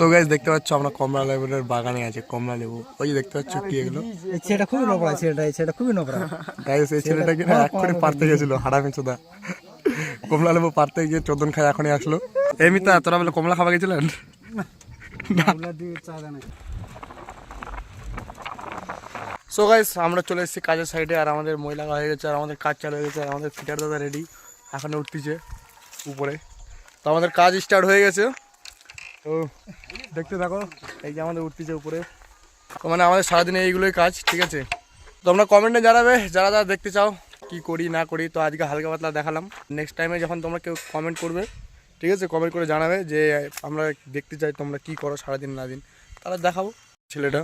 So guys দেখতে পাচ্ছ আমরা কমলা লেবুর বাগানে আছে কমলা লেবু। ওই যে দেখতে পাচ্ছ কি এগুলো। এই ছেলেটা খুবই নোংরা, ছেলেটা খুবই নোংরা। গাইস এই ছেলেটা কি না এক্ষুনি পারতে গেছিল হারামিচোদা। কমলা লেবু পারতে গিয়ে চোদন খায় এখনই আসলো। এমনিতা তোরা বলে কমলা খাওয়া গেছিলেন? সো গাইস আমরা চলে এসেছি কাজের সাইডে, আর আমাদের মহিলা হয়ে গেছে, আর আমাদের কাজ চালু হয়ে গেছে, আর আমাদের ফিটার দাদা রেডি এখন উঠতেছে উপরে। তো আমাদের কাজ স্টার্ট হয়ে গেছে, তো দেখতে থাকো। এই যে আমাদের উঠতেছে উপরে, তো মানে আমাদের সারাদিনে এইগুলোই কাজ, ঠিক আছে। তো তোমরা কমেন্টে জানাবে যারা যারা দেখতে চাও কি করি না করি। তো আজকে হালকা পাতলা দেখালাম, নেক্সট টাইমে যখন তোমরা কেউ কমেন্ট করবে, ঠিক আছে, কমেন্ট করে জানাবে যে আমরা দেখতে চাই তোমরা কি করো সারাদিন না দিন, তাহলে দেখাবো ছেলেটা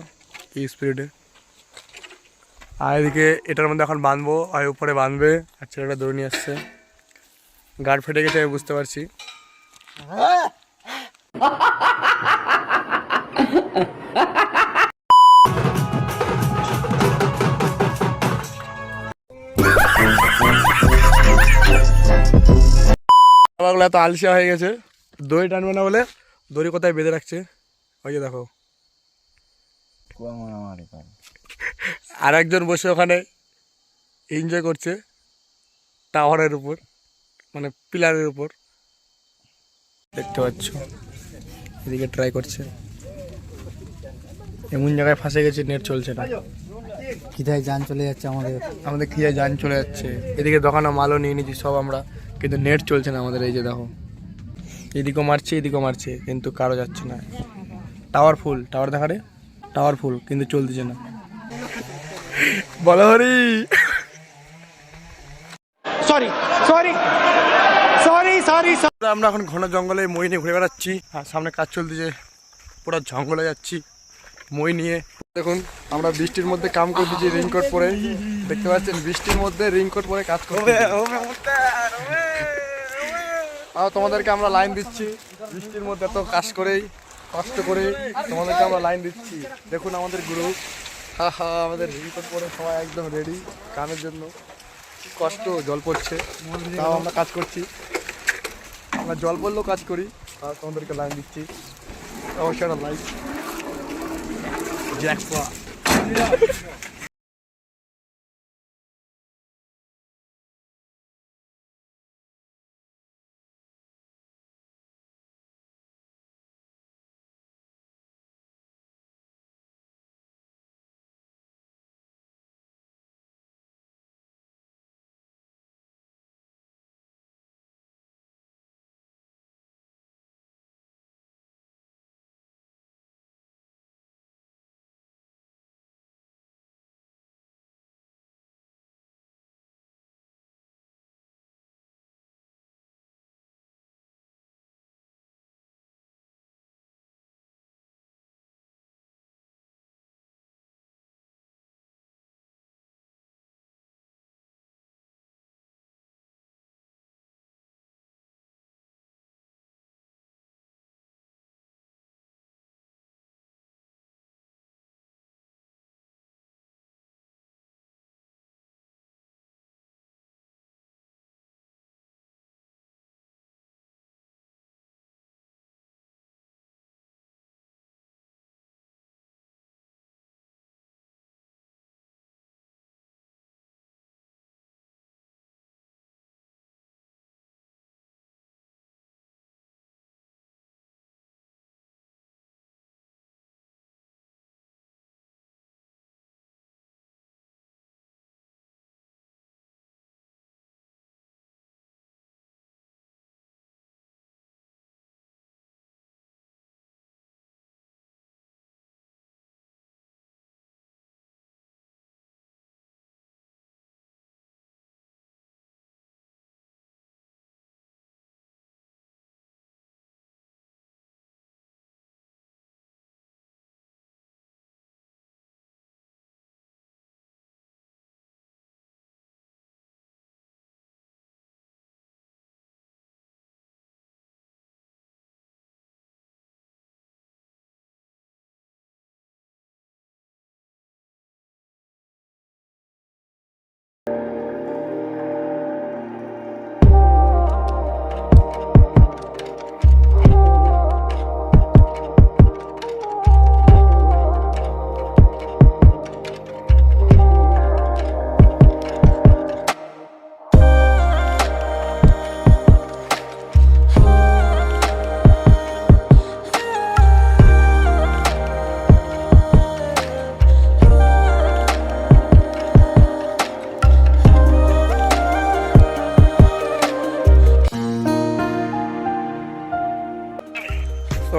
এই স্পিরিটে। আর এদিকে এটার মধ্যে এখন বাঁধবো, আর উপরে বাঁধবে, আর ছেলেটা দৌড়ে নিয়ে আসছে। গার্ড ফেটে গেছে আমি বুঝতে পারছি। বাবাগুলো এত আলসিয়া হয়ে গেছে, দড়ি টানবে না বলে দড়ি কোথায় বেঁধে রাখছে, ওই যে দেখো। আর একজন বসে ওখানে এনজয় করছে টাওয়ারের উপর, মানে পিলারের উপর, দেখতে পাচ্ছ। এদিকে ট্রাই করছে, এমন জায়গায় ফাঁসে গেছে নেট চলছে না। খিদায় জান চলে যাচ্ছে আমাদের খিদে জান চলে যাচ্ছে। এদিকে দোকানে মালও নিয়ে নিচ্ছি সব আমরা, কিন্তু নেট চলছে না আমাদের। এই যে দেখো এদিকেও মারছে এদিকেও মারছে, কিন্তু কারো যাচ্ছে না। টাওয়ার ফুল, টাওয়ার দেখা রে, টাওয়ার ফুল কিন্তু চলতেছে না। বলো Hari. Sorry sorry sorry sorry. আমরা এখন ঘন জঙ্গলে মই নিয়ে ঘুরে বেড়াচ্ছি, আর সামনে কাজ চলতেছে, পুরো জঙ্গলে যাচ্ছি মই নিয়ে। দেখুন আমরা বৃষ্টির মধ্যে কাম করতেছি রেইনকোট পরে, দেখতে পাচ্ছেন বৃষ্টির মধ্যে রেইনকোট পরে কাজ করতে। আর তোমাদেরকে আমরা লাইন দিচ্ছি বৃষ্টির মধ্যে, এত কাজ করেই কষ্ট করে তোমাদেরকে আমরা লাইন দিচ্ছি। দেখুন আমাদের গ্রুপ, হা হা, আমাদের রেইনকোট পরে সবাই একদম রেডি কামের জন্য। কষ্ট, জল পড়ছে, তাও আমরা কাজ করছি। আমরা জল পড়লেও কাজ করি, আর তোমাদেরকে লাইন দিচ্ছি। অবশ্যই একটা লাইক জ্যাকপট।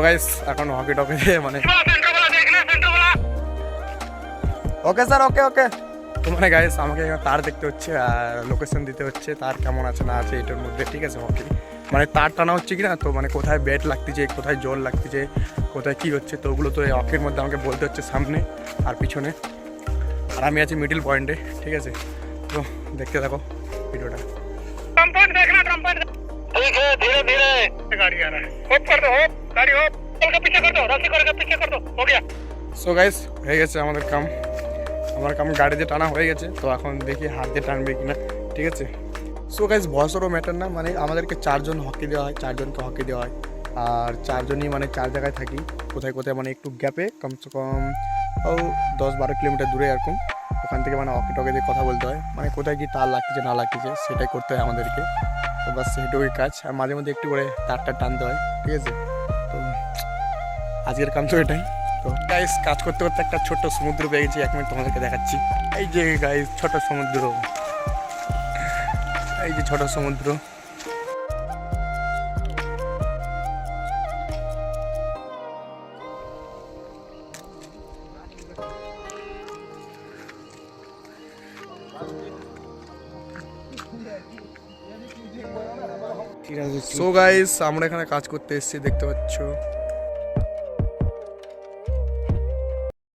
গাইস এখন হকি টকে দিয়ে মানে ওকে স্যার ওকে ওকে তো মানে গাইস আমাকে এখানে তার দেখতে হচ্ছে আর লোকেশন দিতে হচ্ছে তার কেমন আছে না আছে এটার মধ্যে, ঠিক আছে। হকি মানে তার টানা হচ্ছে কি না, তো মানে কোথায় ব্যাট লাগতেছে, কোথায় জল লাগতেছে, কোথায় কী হচ্ছে, তো ওগুলো তো এই হকির মধ্যে আমাকে বলতে হচ্ছে সামনে আর পিছনে। আর আমি আছি মিডিল পয়েন্টে, ঠিক আছে। তো দেখতে থাকো ভিডিওটা। ठीक है धीरे धीरे गाड़ी आ रहा है होप कर दो होप गाड़ी होप चल के पीछे कर दो रस्सी कर पीछे कर दो हो गया। সো গাইস হয়ে গেছে আমাদের কাম, আমার কাম গাড়ি দিয়ে টানা হয়ে গেছে। তো এখন দেখি হাত দিয়ে টানবে কিনা, ঠিক আছে। সো গাইস বয়সেরও ম্যাটার না, মানে আমাদেরকে 4 জন হকি দেওয়া হয়, 4 জনকে হকি দেওয়া হয়। আর 4 জনই মানে 4 জায়গায় থাকি, কোথায় কোথায় মানে একটু গ্যাপে কমসে কম 10-12 কিলোমিটার দূরে এরকম। ওখান থেকে মানে হকি টকে দিয়ে কথা বলতে হয়, মানে কোথায় কি তার লাগতেছে না লাগতেছে সেটাই করতে হয় আমাদেরকে। তো বাস সেইটুকুই কাজ, আর মাঝে মধ্যে একটু করে তারটা টানতে হয়, ঠিক আছে। তো আজকের কাম তো এটাই। তো গাইস কাজ করতে করতে একটা ছোট্ট সমুদ্র পেয়ে গেছি, 1 মিনিট তোমাদেরকে দেখাচ্ছি। এই যে গাইস ছোট সমুদ্র, এই যে ছোট সমুদ্র। সো গাইস আমরা এখানে কাজ করতে এসেছি, দেখতে পাচ্ছ